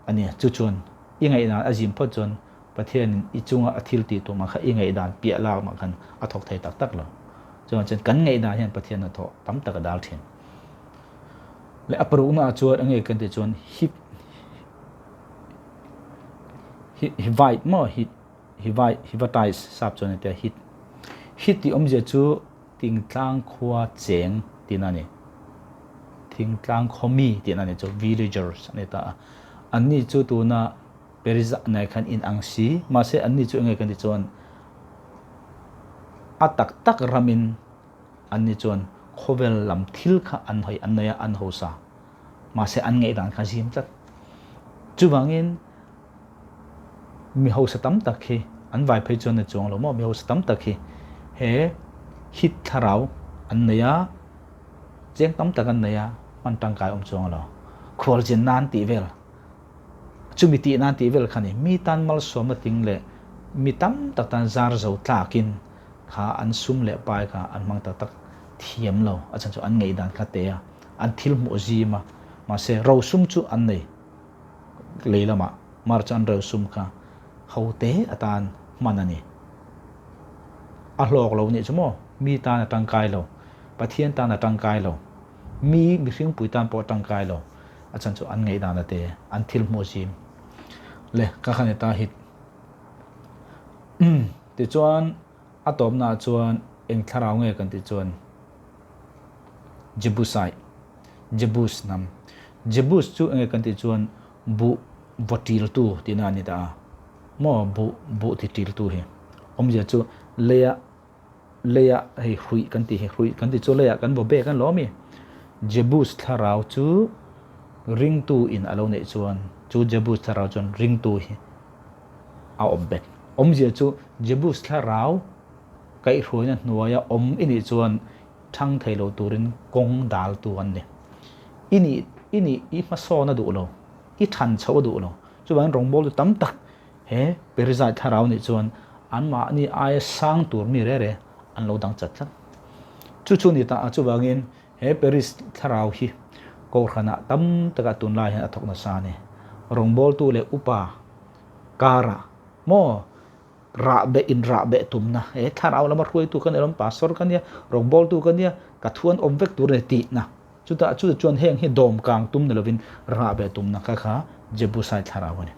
ani chu chon i ngai na azim pho chon pathian i chunga athil ti to ma kha i ngai dan pia la ma khan athok thai tak lo chon chen kan ngai da hian pathian na tho tam tak dal thin le apru na chuan ange kan ti chon hivatize sap chon te hit ti omje chu ting tlang khwa cheng tinani ting tlang khomi tinani chu villagers ani ta anni chu tu na Paris na khan in angsi ma se anni chu nge kan ti chon atak tak ramin anni chon khovel lam thil kha an hoi annaya an hosa ma se an nge dan kha sim tat chu bangin mi hosa tam tak khi an vai phei chon na chong lo mo mi hosa tam tak khi he hit tharau annaya cheng tam tak annaya man tang kai chong lo khol jin nan ti vel chumi ti nan ti vel khani mi tan mal soma ting le mi tam tak tan zar zo tlakin kha an sum le pai kha an mang tak thiam lo achan chu an ngei dan kha te an thil mu ji ma se ro sum chu an nei leilama marchan ro sum kha hote atan manani a hlok lo ni chumo mi ta na tangkai lo pathian ta na tangkai lo mi hring pui tan po tangkai lo achan chu an ngei da na te an thil mo jim le ka khane ta hit ti chuan atom na chuan eng tharau nge kan ti chuan Jebusai Jebus nam Jebus chu nge kan ti chuan bu votil tu tina ni da mo bu ti til tu he omja chu leya hei hui kan ti chu leya kan bo be kan lo mi Jebus tharau chu ring tu in alo nei chuan chu Jebus tharau chuan ring tu hi a ombet omja chu Jebus tharau kai hruina hnuaya om ini chuan thang thailo turin kong dal tu an ne ini I maso na du lo I than chho du lo chu bang rong bol tam tak he perizai tharau ni chuan an ma ni ai sang tur mi re an lo dang chat chat chu ni ta chu bangin he peris tharau hi ko khana tam taka tun lai ha thok na sa ne rong bol tu le upa kara mo ra be tumna e tharau lama ruai tu kan elam pastor kan ya rong bol tu kan ya ka thuan omvek tur ne ti na chu chuan heng hi dom kang tum ne lovin ra be tumna kha Jebusai tharau ne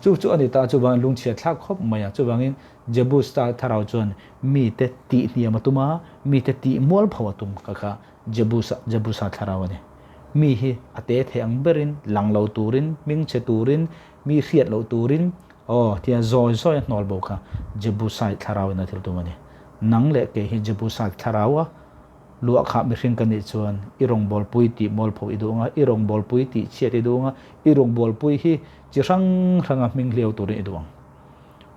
chu ani ta chu bang lung chia thak khop maya chu bangin Jebusai tharau chuan mi te ti hnia matuma mi te ti mol phawa tum kha Jebusai tharau ne mi hi ate theng berin langlo turin mingche turin mi khiat lo turin tia zoi nol bo kha Jebusai tharau na thil tu mani nang le ke hi Jebusai tharau a lua kha mi hring kan ni chuan irong bol pui ti mol pho idunga irong bol pui ti chiat idunga irong bol pui hi chi ranga ming leo tur idung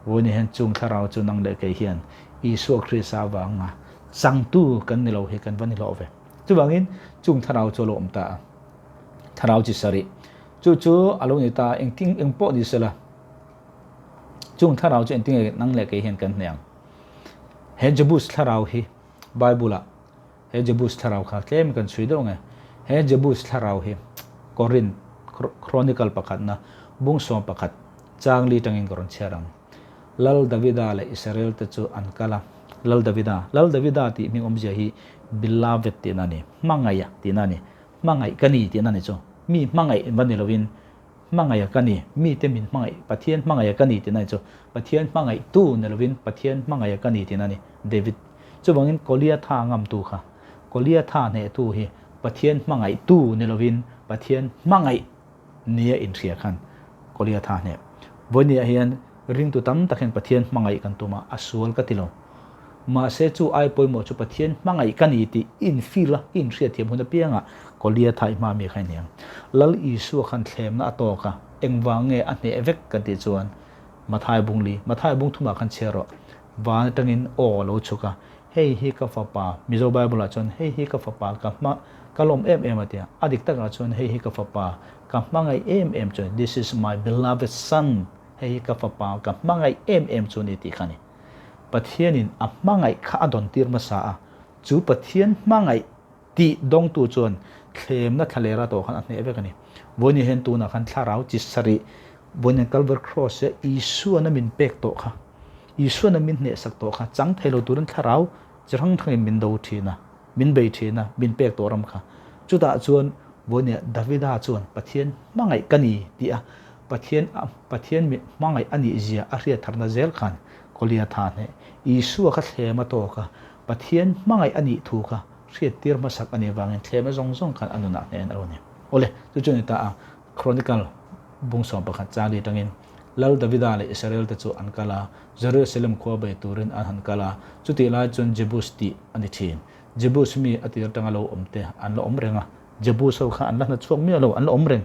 woni hen chung tharau chu nang le ke hian Isu Krista wanga sang tu kan ni lo he kan van ni lo ve chu bangin chung tharau chu lo omta tharau chi sari chu alo ni ta engting engpo ni sela chung tharau chu engting nang le ke hian kan hneang he Jebus tharau hi Bible he Jebus tharau kha tlem kan sui do nge he Jebus tharau hi Korin Chronicle pakhat na bungso pakhat changli tangin koron cheram lal Davida le Israel te chu an kala lal Davida ti ming omja hi beloved ti nani mangaya ti nani mangai kani ti nani chu mi mangai mani lovin mangaya kani mi te min mangai pathian mangaya kani ti nani chu pathian mangai tu ne lovin pathian mangaya kani ti nani David chu bangin kolia tha ngam tu kha kolia tha ne tu hi pathian mangai tu ne lovin pathian mangai nia in thia khan kolia tha ne vonia hian ring tu tam takhen pathian mangai kan tuma asual ka tilo ma se chu ai poimo chu pathian mangai kani ti in fila in thia thiam huna pianga kolia thai ma mi khai niang lal Isu khan thlem na to ka engwange a hne evek kan ti chuan mathai bung thuma khan chero wa tangin o lo chuka hei hi ka fa pa mizo Bible chon hei hi ka fa pa ka ma kalom atia adik taka chon hei hi ka fa pa ka mangai chon this is my beloved son hei ka fa pa ka mangai chon ni ti khani pathianin a mangai kha adon tir ma sa a chu pathian mangai ti dong tu chon thlem na thalera to khan ne ve kani boni hen tu na khan tharau chi sari boni Calvary cross se Isu na min pek to kha Isu na min ne sak to kha chang thailo turun tharau chang thang min do thina min bei thina min pek to ram kha chu da chuan boni Davida chuan pathian mangai kani ti a pathian mi mangai ani zia a ria tharna zel khan kolia tha ne Isu kha thlema to kha pathian mangai ani thu kha riat tir ma sak ani wangin thlema zong khan anuna ne an rone ole chu chuni ta Chronicle bungsom pakhat chali tangin lal Davida le Israel te chu an kala Jerusalem kho be turin an han kala chuti la chun Jebus ti ani thin Jebus mi atir tangalo omte an lo omrenga Jebus ho kha an la na chuak mi lo an lo omreng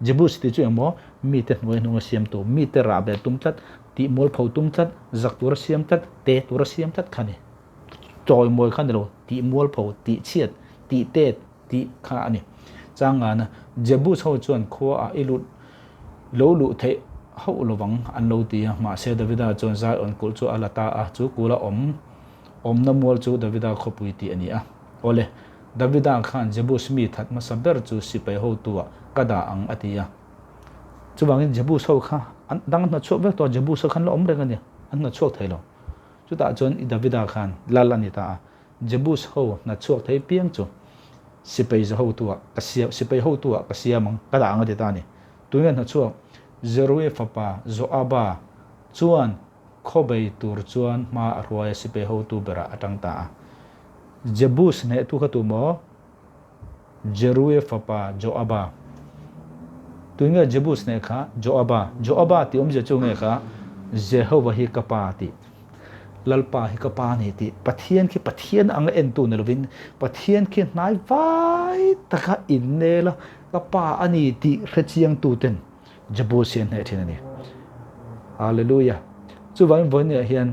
Jebus ti chu emo mi te noi nu siam to mi te ra be tum tlat ti mol phau tum tlat zak tur siam tlat te tur siam tlat khani toy moi khan lo ti mol phau ti chiat ti te ti kha ani changa na Jebus ho chuan kho a ilut lo lu the ho lo wang an lo ti ma se Davida chon zai on kul chu alata a chu kula om na mol chu Davida khopui ti ani a ole Davida khan Jebus mi that ma saber chu sipai ho tu kada ang atia chu wangin jabu so kha an dang na chuak vek to jabu so khan lo om reng ani an na chuak thailo chu ta chon i davida khan lalani ta jabu so na chuak thai piang chu sipai zo ho tua kasia sipai ho tua kasia mang kada anga de ta ni tuingen na chuak zerue fapa zo aba chuan khobei tur chuan ma ruai sipai ho tu bera atang ta jebus ne tu khatu mo jerue fapa jo aba tuinga jebus ne kha jo aba ti om je chunge kha jehova hi kapa ti lalpa hi kapa ni ti pathian ang en tu nelvin pathian ki nai vai taka innela kapa ani ti rechiang tu ten jebus ne thina ni hallelujah chu wang von ne hian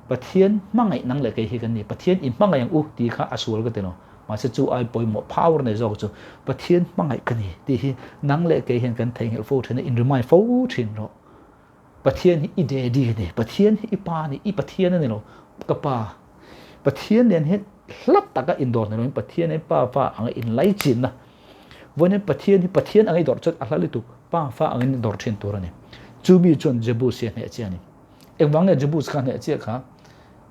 pathian mangai nang le ke hi kan ni pathian in mangai ang u ti kha asul ka teno ma se chu ai poi mo power ne zo chu pathian mangai kan ni ti hi nang le ke hian kan theng hel fo thena in remind fo thin ro pathian hi ide di ne pathian hi pa ni i pathian ne lo ka pa pathian nen he hlap taka indor ne lo pathian e pa ang in lai chin na wone pathian ang i dor chat ahlali tu pa ang in dor thin tur ani chu mi chon jebu se ne chi ani ewang ne jebu khan ne chi kha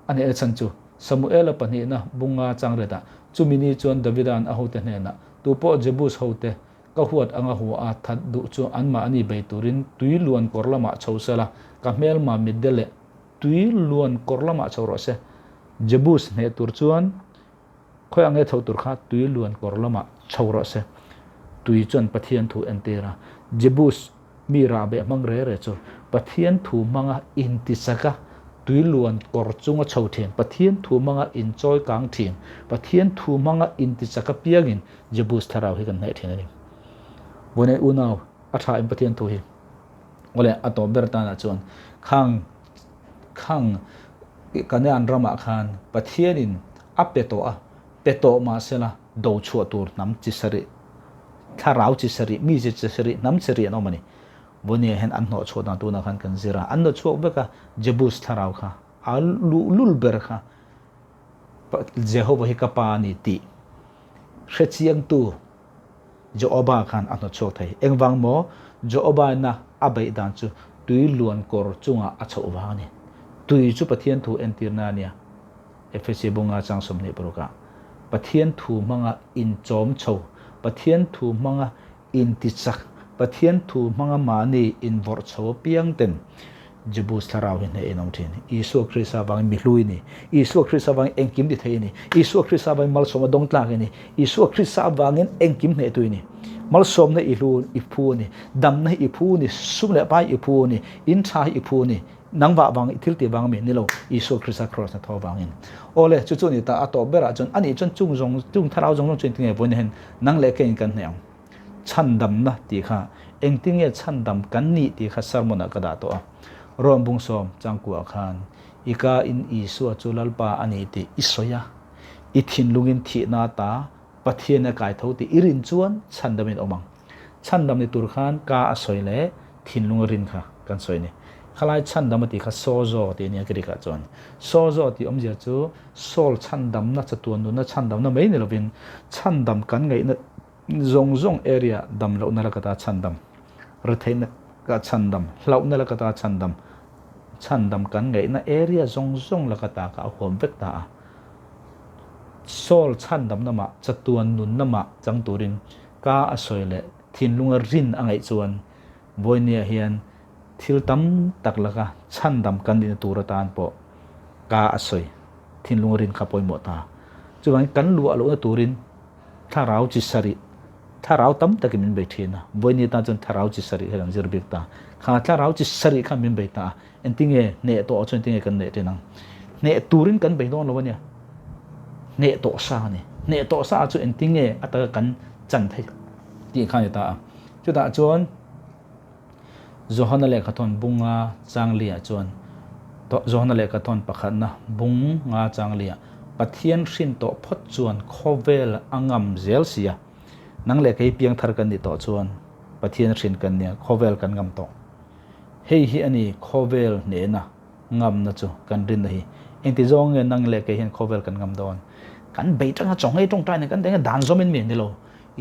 ani e chan chu samuel pani na bunga changreta chumini chon davidan a hote ne na tu po jebus hote ka huat anga hu a that du chu anma ani beiturin tuiluan korlama chhousala ka mel ma midele tuiluan korlama chhoro se jebus ne tur chuan khoi ange thau tur kha tuiluan korlama chhoro se tui chon pathian thu entera jebus mi ra be mangre re chu pathian thu manga intisaka tuiluan kor chunga chhothien pathian thu manga enjoy kang thien pathian thu manga intisaka piangin jebus tharau hi kan nei thena ni bone unaw atha im pathian thu hi ole ato berta na chon khang kanan rama khan pathianin apeto a peto ma sela do chu tur nam chi sari tharau chi sari mi chi sari nam sari no mani bone hen an no choda tu na khan kan zira an no chok beka jebus tharau kha lul ber kha jehova hi kapa ni ti hrechiang tu jo oba khan an no chok thai engwang mo jo oba na abai dan chu tui luan kor chunga a chho wa ni tui chu pathian thu entirna nia efesi bunga chang somni proka pathian thu manga in chom chho pathian thu manga in tichak pathian thu manga mani in vor chho piang ten jebus tharau hin e nom thin isu krista wang mi hlui ni isu krista wang engkim di thei ni isu krista wang mal som dong tla ni isu krista wangin engkim ne tu ni mal som ne ilu ipu ni dam ne ipu ni sum le pai ipu ni in tha ipu ni nangwa wang ithil ti wang me ni lo isu krista cross na tho wangin ole chu chu ni ta ato bera chon ani chon chung tharau jong chen tinge bon hen nang le ken kan ne chandam na ti kha engting e chandam kan ni ti kha sarmona kada to rom bung som changku khan ika in isu chulalpa ani ti isoya ithin lungin thi na ta pathian kai thoti irin chuan chandamin omang chandam ni tur khan ka asoile thin lung rin kha kan soini khalai chandam ti kha sozo ti ni kri ka chon sozo ti omja chu sol chandam na chatuan nu na chandam na mai ni lovin chandam kan ngai na zong area dam lo na la kata chandam rathain ka chandam hlau na la kata chandam kan ngai na area zong la kata ka hom vek ta sol chandam na ma chatuan nun na ma chang turin ka asoile thin lunga rin angai chuan boinia hian thil tam taklaka chandam kan din turatan po ka asoi thin lunga rin khapoi mo ta chuan kan lu alo na turin tharau chi sari tharau tam takimin beithina boini ta chon tharau chi sari helang zirbik ta kha tharau chi sari kha min beita entinge ne to chon tinge kan ne tenang ne turin kan beidon lo nia ne to sa chu entinge ata kan chan thai ti kha ta chu ta chon johana le khathon bunga changlia chon to johana le khathon pakhat na bunga changlia pathian hrin to phot chuan khovel angam zel sia nang le kai piang thar kan ni to chuan pathian hrin kan nia khovel kan ngam to hei hi ani khovel ne na ngam na chu kan rin hi enti zong nge nang le kai hian khovel kan ngam don kan bei tanga chong ei tong tai ne kan deng dan zomin me ni lo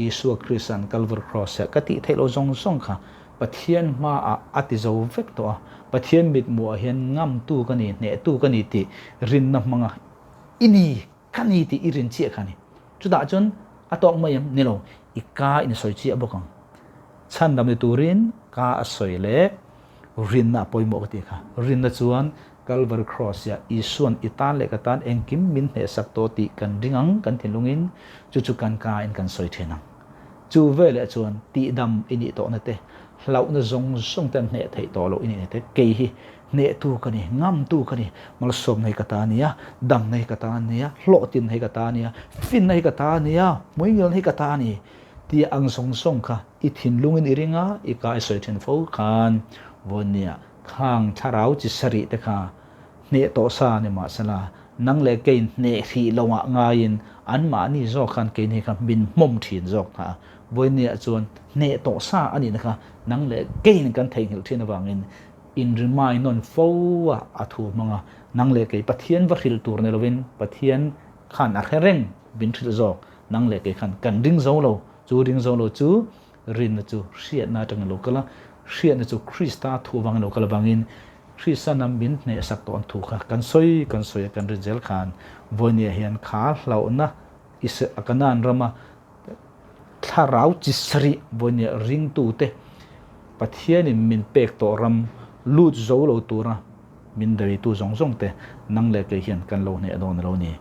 isu christian calvary cross ka ti thelo zong kha ปัทยนมาอติโจเวกตัวปัทยนมิดมัวเห็นงามตู้กันนี่เนตู้กันนี่ติรินนำมังอินี่กันนี่ติอิรินเชียกันนี่จุดาจนอตอกมายังนี่ลงอีกาอินสอยเชียบุกังฉันดำในตูรินกาสอยเล็กรินน่ะปอยหมกติค่ะรินน่ะจวนCalvary Cross ya isuan itan le katan engkim min he sakto ti kan ringang kan thinlungin chu kan ka in kan soi thenang chu vele chuan ti dam ini to na te hlau na zong song tan ne thei to lo ini te ke hi ne tu ka ni ngam tu ka ni mal som nei kata nia dam nei kata nia hlo tin nei kata nia fin nei kata nia moi ngel nei kata ni ti ang song kha i thinlungin iringa i ka soi then fo khan vonia khang tharau chi sari te kha ne to sa ne ma sala nang le kein ne thi lawa ngain an ma ni zo khan ke ni kha bin mom thin zok tha voi ne chuan ne to sa ani na kha nang le kein kan thei hil thin awangin in rimai non fo a athu manga nang le ke pathian va khil tur ne lovin pathian khan a khereng bin thil zok nang le ke khan kan ding zo lo chu rin na chu hriat na tang lo kala hriat na chu Krista thu wang lo kala wangin Christianam bin ne sak ton thu kha kan soi kan rijel khan vonia hian kha hlau na is akanan rama tharau chisri vonia ring tu te pathian in min pek to ram lut zo lo tura min dei tu zong te nang le ke hian kan lo ne adon lo ni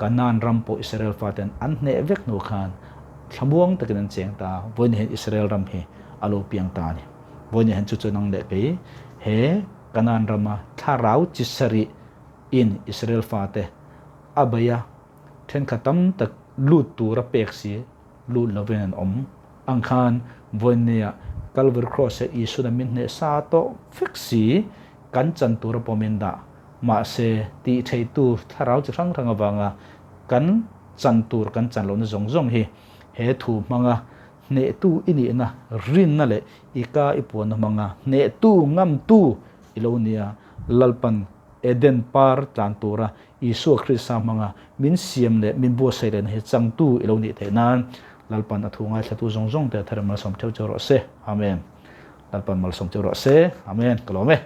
kanan ram po Israel faten an ne vek no khan thamuang takin cheng ta vonia Israel ram he alo piang ta ni vonia han chu nang le pe he kanan rama tharau chisari in Israel fate abaya then khatam tak lut tura peksi lut loven an angkhan vonia Calvary Cross e isuna min ne sa to fixi kan chan tura pomenda ma se ti thei tu tharau chi rang awanga kan chan tur kan chan lo na zong hi he thu manga ne tu ini na rin na le ika ipon manga ne tu ngam tu ilonia lalpan eden par tantura isu Krista manga min siam le min bo selen he changtu iloni thenan lalpan athunga thatu zong te tharmal som cheu se amen lalpan mal som cheu se amen kalome